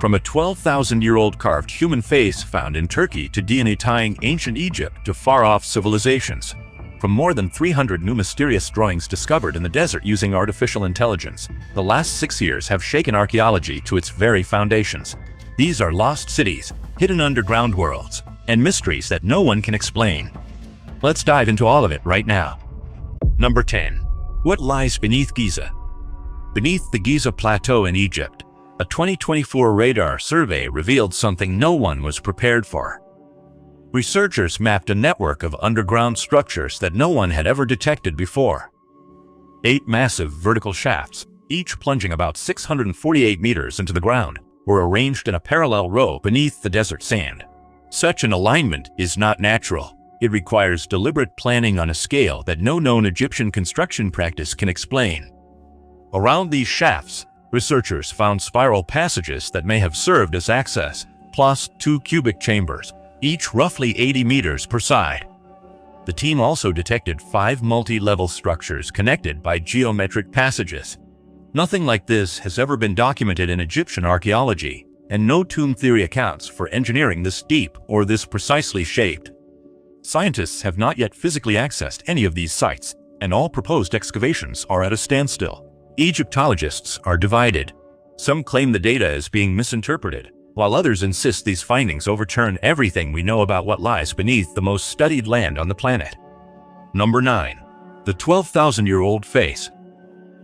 From a 12,000-year-old carved human face found in Turkey to DNA tying ancient Egypt to far-off civilizations. From more than 300 new mysterious drawings discovered in the desert using artificial intelligence, the last 6 years have shaken archaeology to its very foundations. These are lost cities, hidden underground worlds, and mysteries that no one can explain. Let's dive into all of it right now. Number 10. What lies beneath Giza? Beneath the Giza Plateau in Egypt, a 2024 radar survey revealed something no one was prepared for. Researchers mapped a network of underground structures that no one had ever detected before. 8 massive vertical shafts, each plunging about 648 meters into the ground, were arranged in a parallel row beneath the desert sand. Such an alignment is not natural. It requires deliberate planning on a scale that no known Egyptian construction practice can explain. Around these shafts, researchers found spiral passages that may have served as access, plus 2 cubic chambers, each roughly 80 meters per side. The team also detected 5 multi-level structures connected by geometric passages. Nothing like this has ever been documented in Egyptian archaeology, and no tomb theory accounts for engineering this deep or this precisely shaped. Scientists have not yet physically accessed any of these sites, and all proposed excavations are at a standstill. Egyptologists are divided. Some claim the data is being misinterpreted, while others insist these findings overturn everything we know about what lies beneath the most studied land on the planet. Number 9. The 12,000-year-old face.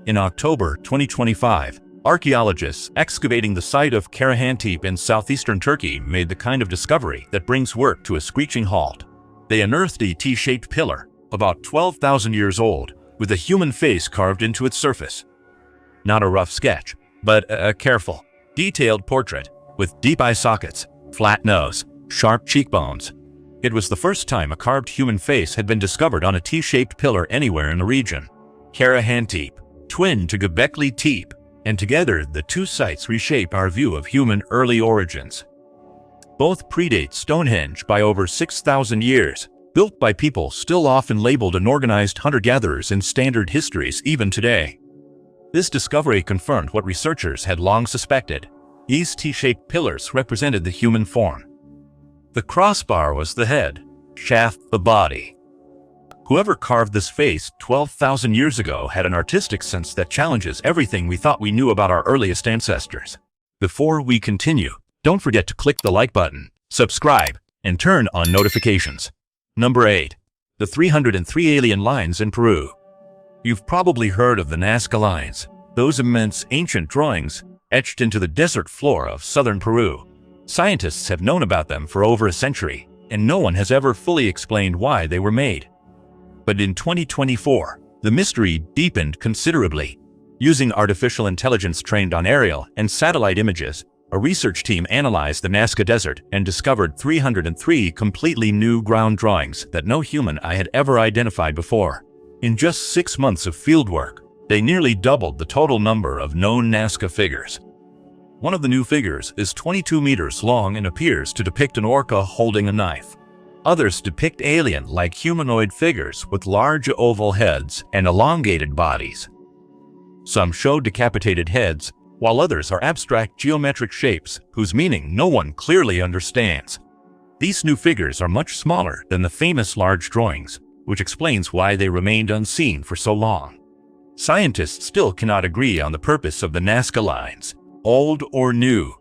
In October 2025, archaeologists excavating the site of Karahantepe in southeastern Turkey made the kind of discovery that brings work to a screeching halt. They unearthed a T-shaped pillar, about 12,000 years old, with a human face carved into its surface. Not a rough sketch, but a careful, detailed portrait, with deep eye sockets, flat nose, sharp cheekbones. It was the first time a carved human face had been discovered on a T-shaped pillar anywhere in the region. Karahantepe, twin to Göbekli Tepe, and together the two sites reshape our view of human early origins. Both predate Stonehenge by over 6,000 years, built by people still often labeled unorganized hunter-gatherers in standard histories even today. This discovery confirmed what researchers had long suspected. These T-shaped pillars represented the human form. The crossbar was the head, shaft the body. Whoever carved this face 12,000 years ago had an artistic sense that challenges everything we thought we knew about our earliest ancestors. Before we continue, don't forget to click the like button, subscribe, and turn on notifications. Number 8. The 303 alien lines in Peru. You've probably heard of the Nazca lines, those immense ancient drawings etched into the desert floor of southern Peru. Scientists have known about them for over a century, and no one has ever fully explained why they were made. But in 2024, the mystery deepened considerably. Using artificial intelligence trained on aerial and satellite images, a research team analyzed the Nazca Desert and discovered 303 completely new ground drawings that no human eye had ever identified before. In just 6 months of fieldwork, they nearly doubled the total number of known Nazca figures. One of the new figures is 22 meters long and appears to depict an orca holding a knife. Others depict alien-like humanoid figures with large oval heads and elongated bodies. Some show decapitated heads, while others are abstract geometric shapes whose meaning no one clearly understands. These new figures are much smaller than the famous large drawings, which explains why they remained unseen for so long. Scientists still cannot agree on the purpose of the Nazca lines, old or new.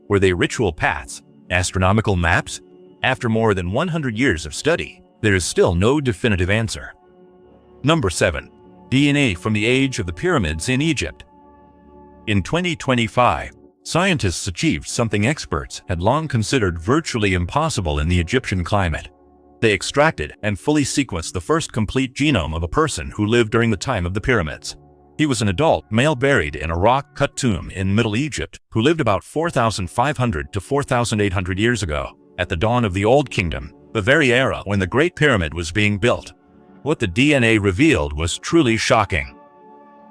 Were they ritual paths, astronomical maps? After more than 100 years of study, there is still no definitive answer. Number 7. DNA from the age of the pyramids in Egypt. In 2025, scientists achieved something experts had long considered virtually impossible in the Egyptian climate. They extracted and fully sequenced the first complete genome of a person who lived during the time of the pyramids. He was an adult male buried in a rock-cut tomb in Middle Egypt who lived about 4,500 to 4,800 years ago, at the dawn of the Old Kingdom, the very era when the Great Pyramid was being built. What the DNA revealed was truly shocking.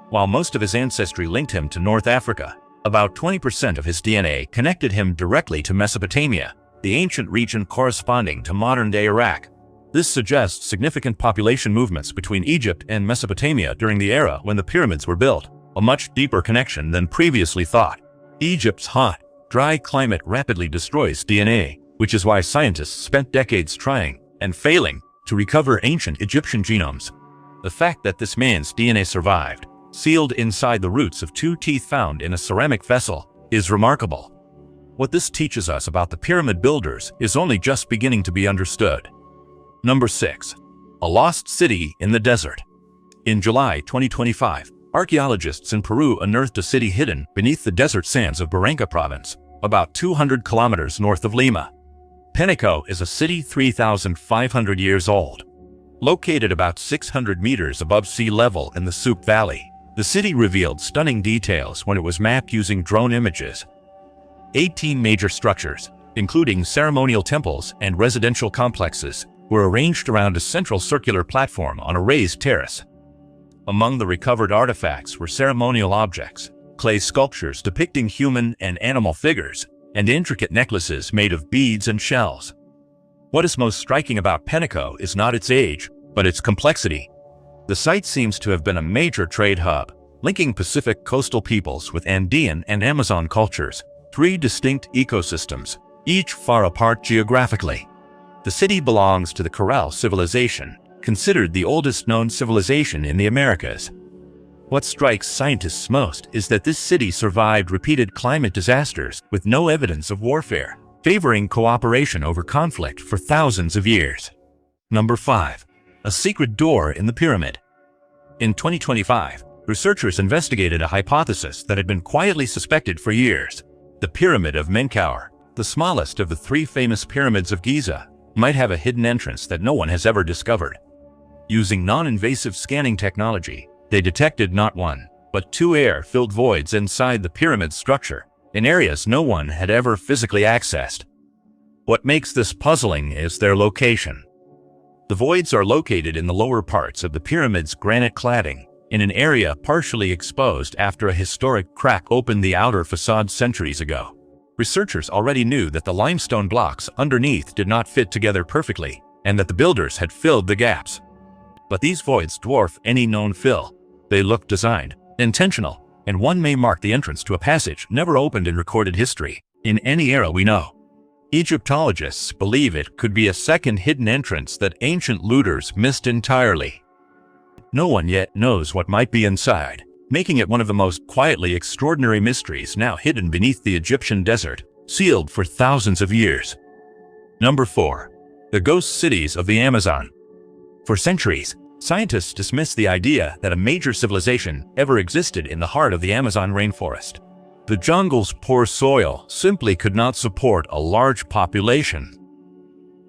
While most of his ancestry linked him to North Africa, about 20% of his DNA connected him directly to Mesopotamia, the ancient region corresponding to modern-day Iraq. This suggests significant population movements between Egypt and Mesopotamia during the era when the pyramids were built, a much deeper connection than previously thought. Egypt's hot, dry climate rapidly destroys DNA, which is why scientists spent decades trying, and failing, to recover ancient Egyptian genomes. The fact that this man's DNA survived, sealed inside the roots of 2 teeth found in a ceramic vessel, is remarkable. What this teaches us about the pyramid builders is only just beginning to be understood. Number 6. A lost city in the desert. In July 2025, archaeologists in Peru unearthed a city hidden beneath the desert sands of Barranca province, about 200 kilometers north of Lima. Penico is a city 3,500 years old. Located about 600 meters above sea level in the Supe Valley, the city revealed stunning details when it was mapped using drone images. 18 major structures, including ceremonial temples and residential complexes, were arranged around a central circular platform on a raised terrace. Among the recovered artifacts were ceremonial objects, clay sculptures depicting human and animal figures, and intricate necklaces made of beads and shells. What is most striking about Penico is not its age, but its complexity. The site seems to have been a major trade hub, linking Pacific coastal peoples with Andean and Amazon cultures, 3 distinct ecosystems, each far apart geographically. The city belongs to the Corral civilization, considered the oldest known civilization in the Americas. What strikes scientists most is that this city survived repeated climate disasters with no evidence of warfare, favoring cooperation over conflict for thousands of years. Number 5. A secret door in the pyramid. In 2025, researchers investigated a hypothesis that had been quietly suspected for years. The Pyramid of Menkaure, the smallest of the 3 famous pyramids of Giza, might have a hidden entrance that no one has ever discovered. Using non-invasive scanning technology, they detected not 1, but 2 air-filled voids inside the pyramid's structure, in areas no one had ever physically accessed. What makes this puzzling is their location. The voids are located in the lower parts of the pyramid's granite cladding, in an area partially exposed after a historic crack opened the outer facade centuries ago. Researchers already knew that the limestone blocks underneath did not fit together perfectly, and that the builders had filled the gaps. But these voids dwarf any known fill. They look designed, intentional, and one may mark the entrance to a passage never opened in recorded history, in any era we know. Egyptologists believe it could be a second hidden entrance that ancient looters missed entirely. No one yet knows what might be inside, making it one of the most quietly extraordinary mysteries now hidden beneath the Egyptian desert, sealed for thousands of years. Number 4. The ghost cities of the Amazon. For centuries, scientists dismissed the idea that a major civilization ever existed in the heart of the Amazon rainforest. The jungle's poor soil simply could not support a large population.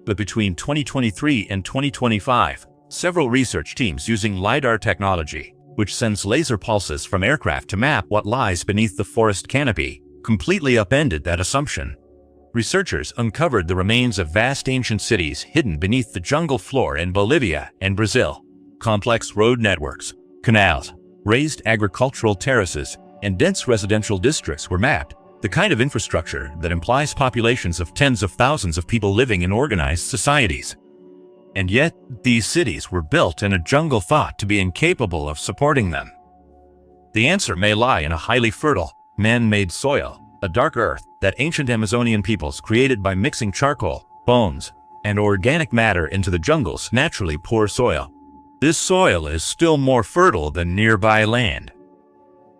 But between 2023 and 2025, several research teams using LiDAR technology, which sends laser pulses from aircraft to map what lies beneath the forest canopy, completely upended that assumption. Researchers uncovered the remains of vast ancient cities hidden beneath the jungle floor in Bolivia and Brazil. Complex road networks, canals, raised agricultural terraces, and dense residential districts were mapped, the kind of infrastructure that implies populations of tens of thousands of people living in organized societies. And yet, these cities were built in a jungle thought to be incapable of supporting them. The answer may lie in a highly fertile, man-made soil, a dark earth that ancient Amazonian peoples created by mixing charcoal, bones, and organic matter into the jungle's naturally poor soil. This soil is still more fertile than nearby land.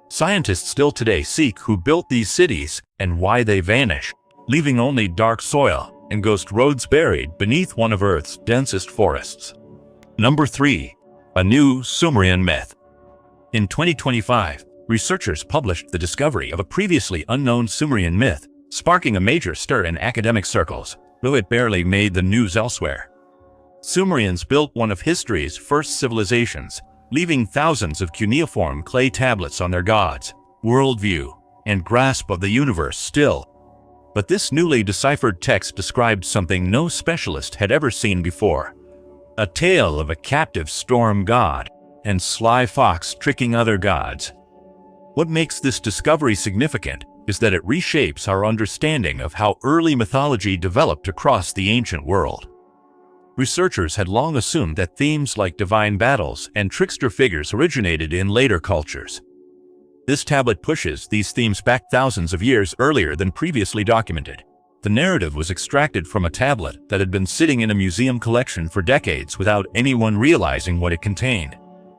Scientists still today seek who built these cities and why they vanish, leaving only dark soil and ghost roads buried beneath one of Earth's densest forests. Number 3. A new Sumerian myth. In 2025, researchers published the discovery of a previously unknown Sumerian myth, sparking a major stir in academic circles, though it barely made the news elsewhere. Sumerians built one of history's first civilizations, leaving thousands of cuneiform clay tablets on their gods, worldview, and grasp of the universe still. But this newly deciphered text described something no specialist had ever seen before. A tale of a captive storm god and sly fox tricking other gods. What makes this discovery significant is that it reshapes our understanding of how early mythology developed across the ancient world. Researchers had long assumed that themes like divine battles and trickster figures originated in later cultures. This tablet pushes these themes back thousands of years earlier than previously documented. The narrative was extracted from a tablet that had been sitting in a museum collection for decades without anyone realizing what it contained.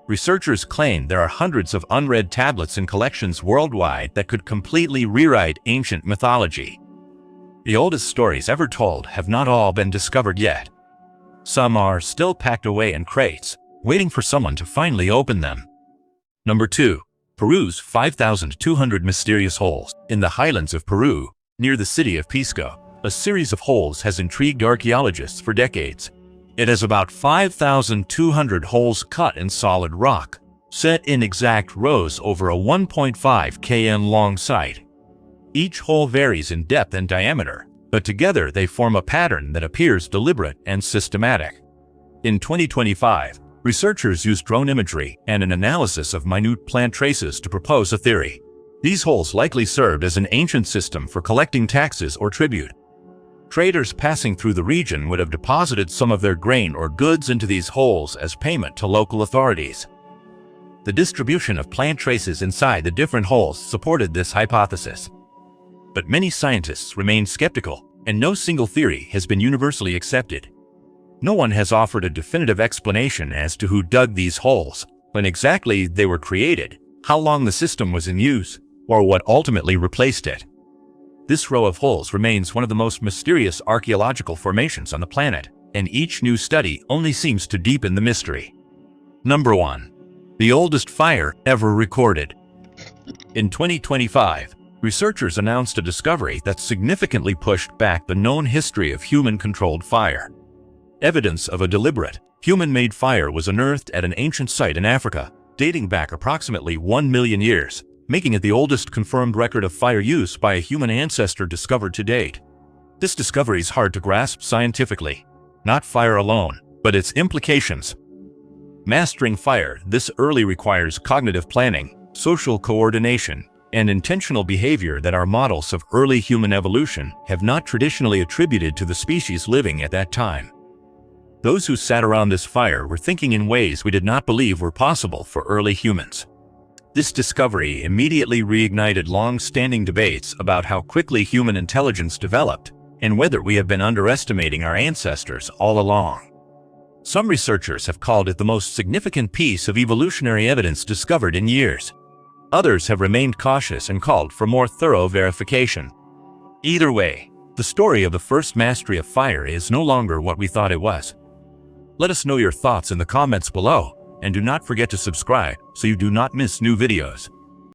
Researchers claim there are hundreds of unread tablets in collections worldwide that could completely rewrite ancient mythology. The oldest stories ever told have not all been discovered yet. Some are still packed away in crates, waiting for someone to finally open them. Number 2. Peru's 5,200 mysterious holes. In the highlands of Peru, near the city of Pisco, a series of holes has intrigued archaeologists for decades. It has about 5,200 holes cut in solid rock, set in exact rows over a 1.5 km long site. Each hole varies in depth and diameter, but together they form a pattern that appears deliberate and systematic. In 2025, researchers used drone imagery and an analysis of minute plant traces to propose a theory. These holes likely served as an ancient system for collecting taxes or tribute. Traders passing through the region would have deposited some of their grain or goods into these holes as payment to local authorities. The distribution of plant traces inside the different holes supported this hypothesis. But many scientists remain skeptical, and no single theory has been universally accepted. No one has offered a definitive explanation as to who dug these holes, when exactly they were created, how long the system was in use, or what ultimately replaced it. This row of holes remains one of the most mysterious archaeological formations on the planet, and each new study only seems to deepen the mystery. Number 1. The oldest fire ever recorded. In 2025, researchers announced a discovery that significantly pushed back the known history of human-controlled fire. Evidence of a deliberate, human-made fire was unearthed at an ancient site in Africa, dating back approximately 1 million years, making it the oldest confirmed record of fire use by a human ancestor discovered to date. This discovery is hard to grasp scientifically, not fire alone, but its implications. Mastering fire this early requires cognitive planning, social coordination, and intentional behavior that our models of early human evolution have not traditionally attributed to the species living at that time. Those who sat around this fire were thinking in ways we did not believe were possible for early humans. This discovery immediately reignited long-standing debates about how quickly human intelligence developed and whether we have been underestimating our ancestors all along. Some researchers have called it the most significant piece of evolutionary evidence discovered in years. Others have remained cautious and called for more thorough verification. Either way, the story of the first mastery of fire is no longer what we thought it was. Let us know your thoughts in the comments below, and do not forget to subscribe so you do not miss new videos.